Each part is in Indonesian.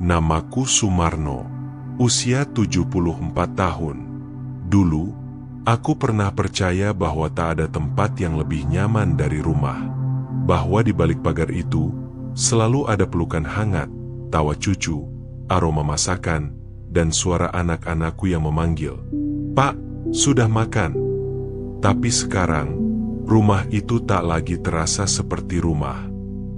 Namaku Sumarno, usia 74 tahun. Dulu, aku pernah percaya bahwa tak ada tempat yang lebih nyaman dari rumah. Bahwa di balik pagar itu, selalu ada pelukan hangat, tawa cucu, aroma masakan, dan suara anak-anakku yang memanggil, "Pak, sudah makan?" Tapi sekarang, rumah itu tak lagi terasa seperti rumah.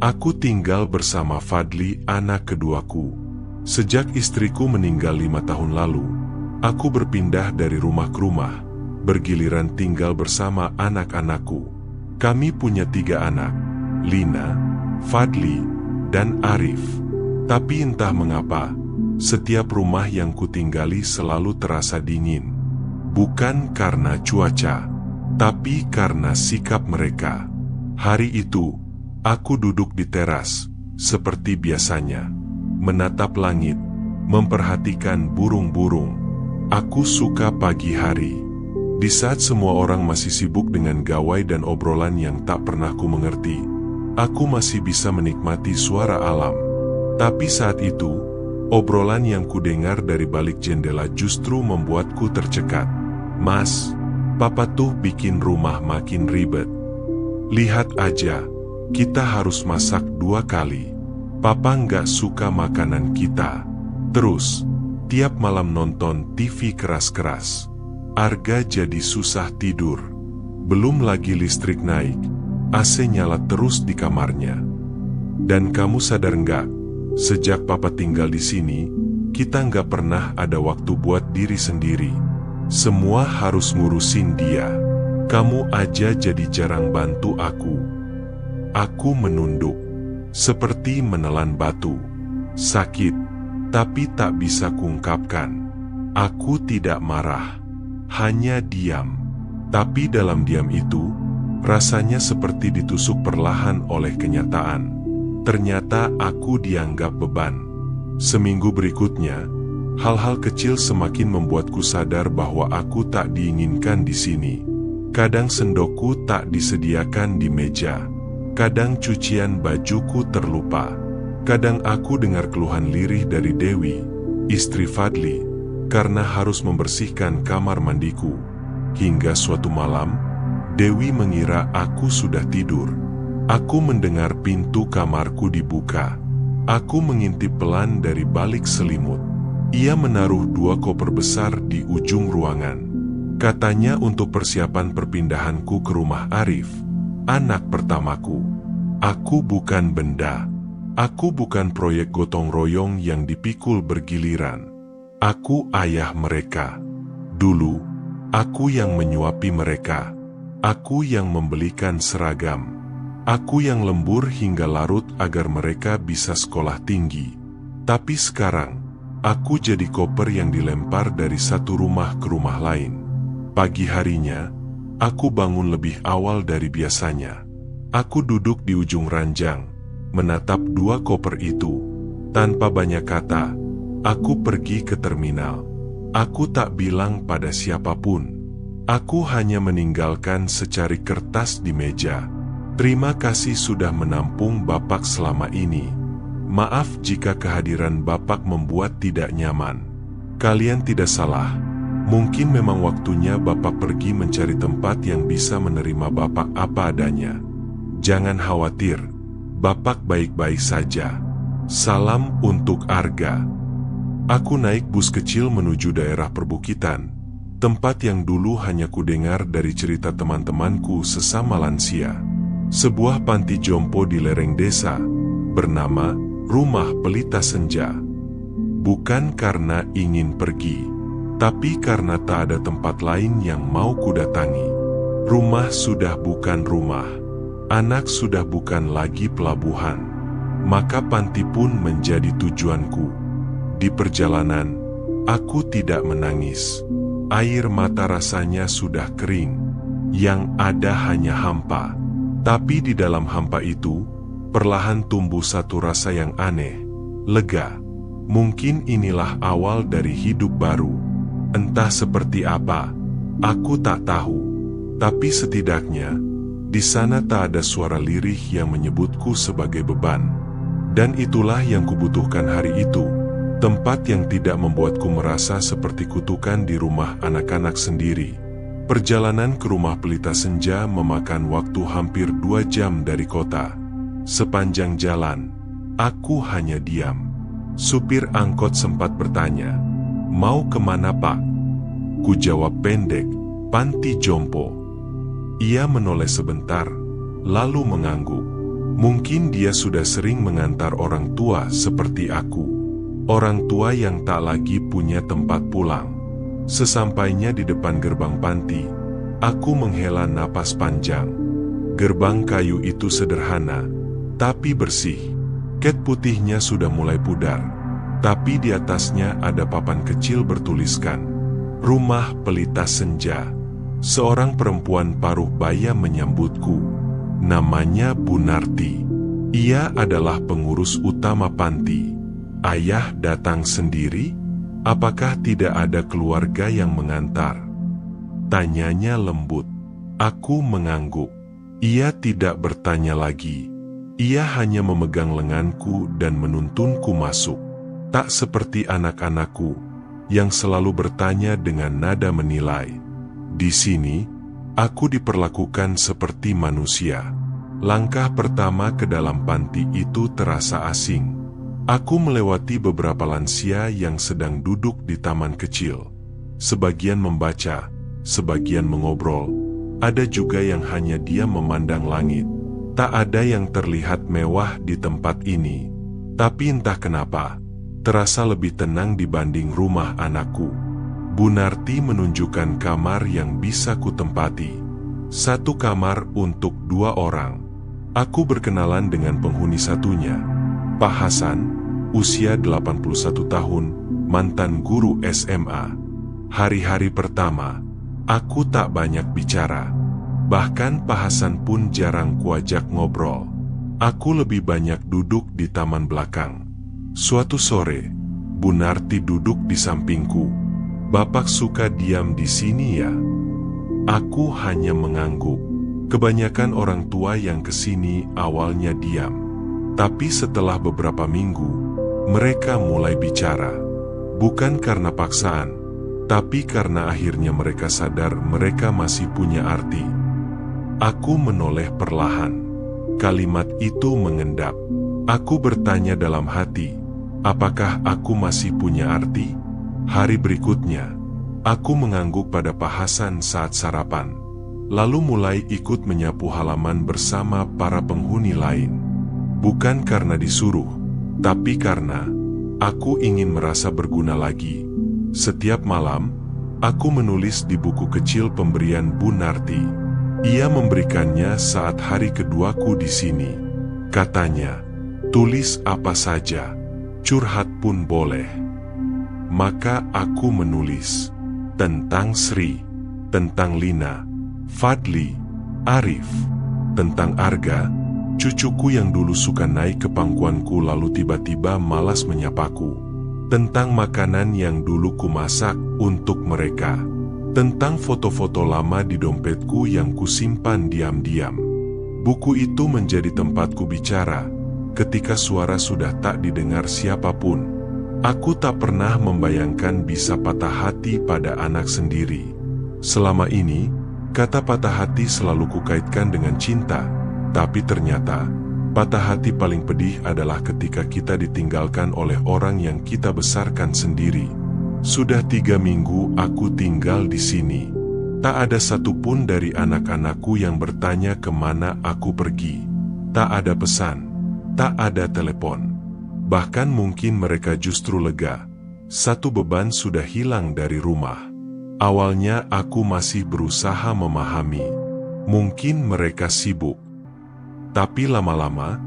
Aku tinggal bersama Fadli, anak keduaku. Sejak istriku meninggal 5 tahun lalu, aku berpindah dari rumah ke rumah, bergiliran tinggal bersama anak-anakku. Kami punya 3 anak, Lina, Fadli, dan Arif. Tapi entah mengapa, setiap rumah yang kutinggali selalu terasa dingin. Bukan karena cuaca, tapi karena sikap mereka. Hari itu, aku duduk di teras, seperti biasanya, menatap langit, memperhatikan burung-burung. Aku suka pagi hari. Di saat semua orang masih sibuk dengan gawai dan obrolan yang tak pernah ku mengerti, aku masih bisa menikmati suara alam. Tapi saat itu, obrolan yang kudengar dari balik jendela justru membuatku tercekat. "Mas, Papa tuh bikin rumah makin ribet. Lihat aja, kita harus masak 2 kali. Papa nggak suka makanan kita. Terus, tiap malam nonton TV keras-keras. Arga jadi susah tidur. Belum lagi listrik naik, AC nyala terus di kamarnya. Dan kamu sadar nggak, sejak Papa tinggal di sini, kita nggak pernah ada waktu buat diri sendiri. Semua harus ngurusin dia. Kamu aja jadi jarang bantu aku." Aku menunduk, seperti menelan batu. Sakit, tapi tak bisa kuungkapkan. Aku tidak marah, hanya diam. Tapi dalam diam itu, rasanya seperti ditusuk perlahan oleh kenyataan. Ternyata aku dianggap beban. Seminggu berikutnya, hal-hal kecil semakin membuatku sadar bahwa aku tak diinginkan di sini. Kadang sendokku tak disediakan di meja. Kadang cucian bajuku terlupa. Kadang aku dengar keluhan lirih dari Dewi, istri Fadli, karena harus membersihkan kamar mandiku. Hingga suatu malam, Dewi mengira aku sudah tidur. Aku mendengar pintu kamarku dibuka. Aku mengintip pelan dari balik selimut. Ia menaruh 2 koper besar di ujung ruangan. Katanya untuk persiapan perpindahanku ke rumah Arif, anak pertamaku. Aku bukan benda. Aku bukan proyek gotong royong yang dipikul bergiliran. Aku ayah mereka. Dulu, aku yang menyuapi mereka. Aku yang membelikan seragam. Aku yang lembur hingga larut agar mereka bisa sekolah tinggi. Tapi sekarang, aku jadi koper yang dilempar dari satu rumah ke rumah lain. Pagi harinya, aku bangun lebih awal dari biasanya. Aku duduk di ujung ranjang, menatap 2 koper itu. Tanpa banyak kata, aku pergi ke terminal. Aku tak bilang pada siapapun. Aku hanya meninggalkan secari kertas di meja. "Terima kasih sudah menampung Bapak selama ini. Maaf jika kehadiran Bapak membuat tidak nyaman. Kalian tidak salah. Mungkin memang waktunya Bapak pergi mencari tempat yang bisa menerima Bapak apa adanya. Jangan khawatir, Bapak baik-baik saja. Salam untuk Arga." Aku naik bus kecil menuju daerah perbukitan, tempat yang dulu hanya kudengar dari cerita teman-temanku sesama lansia. Sebuah panti jompo di lereng desa, bernama Rumah Pelita Senja. Bukan karena ingin pergi, tapi karena tak ada tempat lain yang mau kudatangi. Rumah sudah bukan rumah, anak sudah bukan lagi pelabuhan, maka panti pun menjadi tujuanku. Di perjalanan, aku tidak menangis. Air mata rasanya sudah kering, yang ada hanya hampa. Tapi di dalam hampa itu, perlahan tumbuh satu rasa yang aneh, lega. Mungkin inilah awal dari hidup baru. Entah seperti apa, aku tak tahu. Tapi setidaknya, di sana tak ada suara lirih yang menyebutku sebagai beban. Dan itulah yang kubutuhkan hari itu, Tempat yang tidak membuatku merasa seperti kutukan di rumah anak-anak sendiri. Perjalanan ke rumah Pelita Senja memakan waktu hampir 2 jam dari kota. Sepanjang jalan, aku hanya diam. Supir angkot sempat bertanya, "Mau kemana, Pak?" Ku jawab pendek, "Panti Jompo." Ia menoleh sebentar, lalu mengangguk. Mungkin dia sudah sering mengantar orang tua seperti aku. Orang tua yang tak lagi punya tempat pulang. Sesampainya di depan gerbang panti, aku menghela napas panjang. Gerbang kayu itu sederhana, tapi bersih. Ket putihnya sudah mulai pudar, tapi di atasnya ada papan kecil bertuliskan, "Rumah Pelita Senja." Seorang perempuan paruh baya menyambutku. Namanya Bu Narti. Ia adalah pengurus utama panti. "Ayah datang sendiri? Apakah tidak ada keluarga yang mengantar?" Tanyanya lembut. Aku mengangguk. Ia tidak bertanya lagi. Ia hanya memegang lenganku dan menuntunku masuk. Tak seperti anak-anakku, yang selalu bertanya dengan nada menilai. Di sini, aku diperlakukan seperti manusia. Langkah pertama ke dalam panti itu terasa asing. Aku melewati beberapa lansia yang sedang duduk di taman kecil. Sebagian membaca, sebagian mengobrol. Ada juga yang hanya diam memandang langit. Tak ada yang terlihat mewah di tempat ini. Tapi entah kenapa, terasa lebih tenang dibanding rumah anakku. Bu Narti menunjukkan kamar yang bisa kutempati. 1 kamar untuk 2 orang. Aku berkenalan dengan penghuni satunya. Pak Hasan, usia 81 tahun, mantan guru SMA. Hari-hari pertama, aku tak banyak bicara. Bahkan Pak Hasan pun jarang kuajak ngobrol. Aku lebih banyak duduk di taman belakang. Suatu sore, Bu Narti duduk di sampingku. "Bapak suka diam di sini ya?" Aku hanya mengangguk. Kebanyakan orang tua yang kesini awalnya diam. Tapi setelah beberapa minggu, mereka mulai bicara. Bukan karena paksaan, tapi karena akhirnya mereka sadar mereka masih punya arti. Aku menoleh perlahan. Kalimat itu mengendap. Aku bertanya dalam hati, apakah aku masih punya arti? Hari berikutnya, aku mengangguk pada Pak Hasan saat sarapan. Lalu mulai ikut menyapu halaman bersama para penghuni lain. Bukan karena disuruh, tapi karena aku ingin merasa berguna lagi. Setiap malam, aku menulis di buku kecil pemberian Bu Narti. Ia memberikannya saat hari keduaku di sini. Katanya, "Tulis apa saja, curhat pun boleh." Maka aku menulis tentang Sri, tentang Lina, Fadli, Arif, tentang Arga, cucuku yang dulu suka naik ke pangkuanku lalu tiba-tiba malas menyapaku, tentang makanan yang dulu kumasak untuk mereka, tentang foto-foto lama di dompetku yang kusimpan diam-diam. Buku itu menjadi tempatku bicara, ketika suara sudah tak didengar siapapun. Aku tak pernah membayangkan bisa patah hati pada anak sendiri. Selama ini, kata patah hati selalu kukaitkan dengan cinta, tapi ternyata, patah hati paling pedih adalah ketika kita ditinggalkan oleh orang yang kita besarkan sendiri. Sudah 3 minggu aku tinggal di sini. Tak ada satupun dari anak-anakku yang bertanya kemana aku pergi. Tak ada pesan, tak ada telepon. Bahkan mungkin mereka justru lega. Satu beban sudah hilang dari rumah. Awalnya aku masih berusaha memahami. Mungkin mereka sibuk. Tapi lama-lama,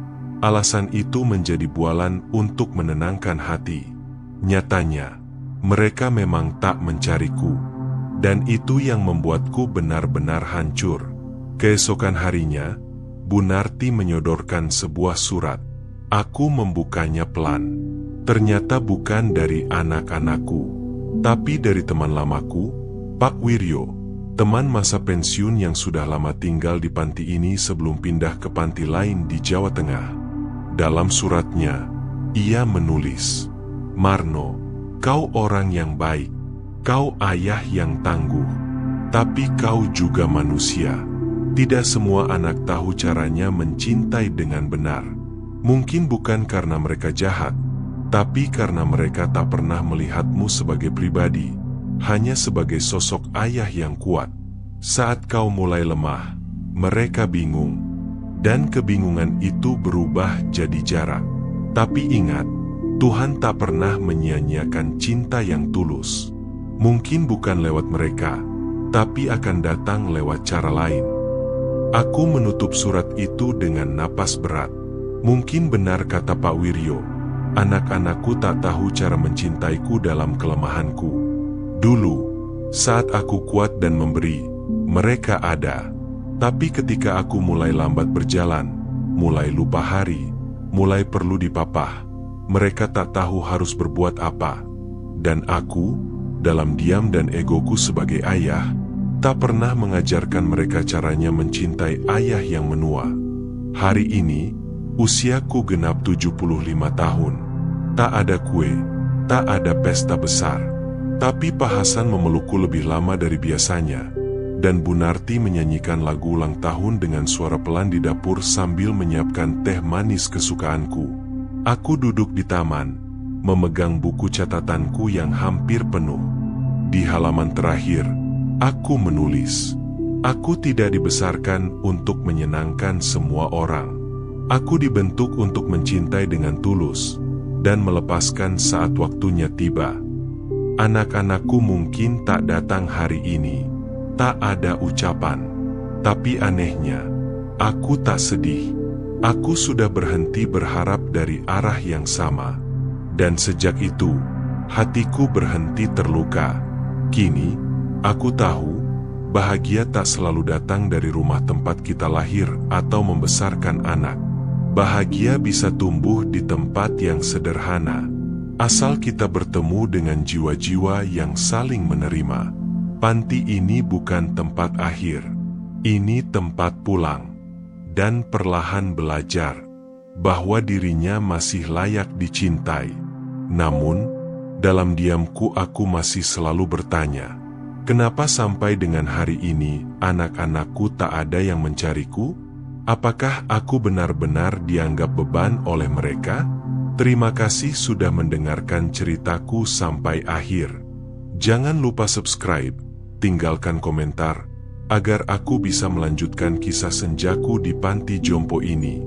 alasan itu menjadi bualan untuk menenangkan hati. Nyatanya, mereka memang tak mencariku. Dan itu yang membuatku benar-benar hancur. Keesokan harinya, Bu Narti menyodorkan sebuah surat. Aku membukanya pelan. Ternyata bukan dari anak-anakku, tapi dari teman lamaku, Pak Wiryo, teman masa pensiun yang sudah lama tinggal di panti ini sebelum pindah ke panti lain di Jawa Tengah. Dalam suratnya, ia menulis, Marno, kau orang yang baik, kau ayah yang tangguh, tapi kau juga manusia. Tidak semua anak tahu caranya mencintai dengan benar. Mungkin bukan karena mereka jahat, tapi karena mereka tak pernah melihatmu sebagai pribadi, hanya sebagai sosok ayah yang kuat. Saat kau mulai lemah, mereka bingung, dan kebingungan itu berubah jadi jarak. Tapi ingat, Tuhan tak pernah menyia-nyiakan cinta yang tulus. Mungkin bukan lewat mereka, tapi akan datang lewat cara lain. Aku menutup surat itu dengan napas berat. Mungkin benar kata Pak Wiryo, anak-anakku tak tahu cara mencintaiku dalam kelemahanku. Dulu, saat aku kuat dan memberi, mereka ada. Tapi ketika aku mulai lambat berjalan, mulai lupa hari, mulai perlu dipapah, mereka tak tahu harus berbuat apa. Dan aku, dalam diam dan egoku sebagai ayah, tak pernah mengajarkan mereka caranya mencintai ayah yang menua. Hari ini, usiaku genap 75 tahun. Tak ada kue, tak ada pesta besar. Tapi Pak Hasan memelukku lebih lama dari biasanya. Dan Bu Narti menyanyikan lagu ulang tahun dengan suara pelan di dapur sambil menyiapkan teh manis kesukaanku. Aku duduk di taman, memegang buku catatanku yang hampir penuh. Di halaman terakhir, aku menulis, aku tidak dibesarkan untuk menyenangkan semua orang. Aku dibentuk untuk mencintai dengan tulus, dan melepaskan saat waktunya tiba. Anak-anakku mungkin tak datang hari ini, tak ada ucapan. Tapi anehnya, aku tak sedih. Aku sudah berhenti berharap dari arah yang sama. Dan sejak itu, hatiku berhenti terluka. Kini, aku tahu, bahagia tak selalu datang dari rumah tempat kita lahir atau membesarkan anak. Bahagia bisa tumbuh di tempat yang sederhana, asal kita bertemu dengan jiwa-jiwa yang saling menerima. Panti ini bukan tempat akhir, ini tempat pulang, dan perlahan belajar bahwa dirinya masih layak dicintai. Namun, dalam diamku aku masih selalu bertanya, kenapa sampai dengan hari ini anak-anakku tak ada yang mencariku? Apakah aku benar-benar dianggap beban oleh mereka? Terima kasih sudah mendengarkan ceritaku sampai akhir. Jangan lupa subscribe, tinggalkan komentar, agar aku bisa melanjutkan kisah senjaku di panti jompo ini.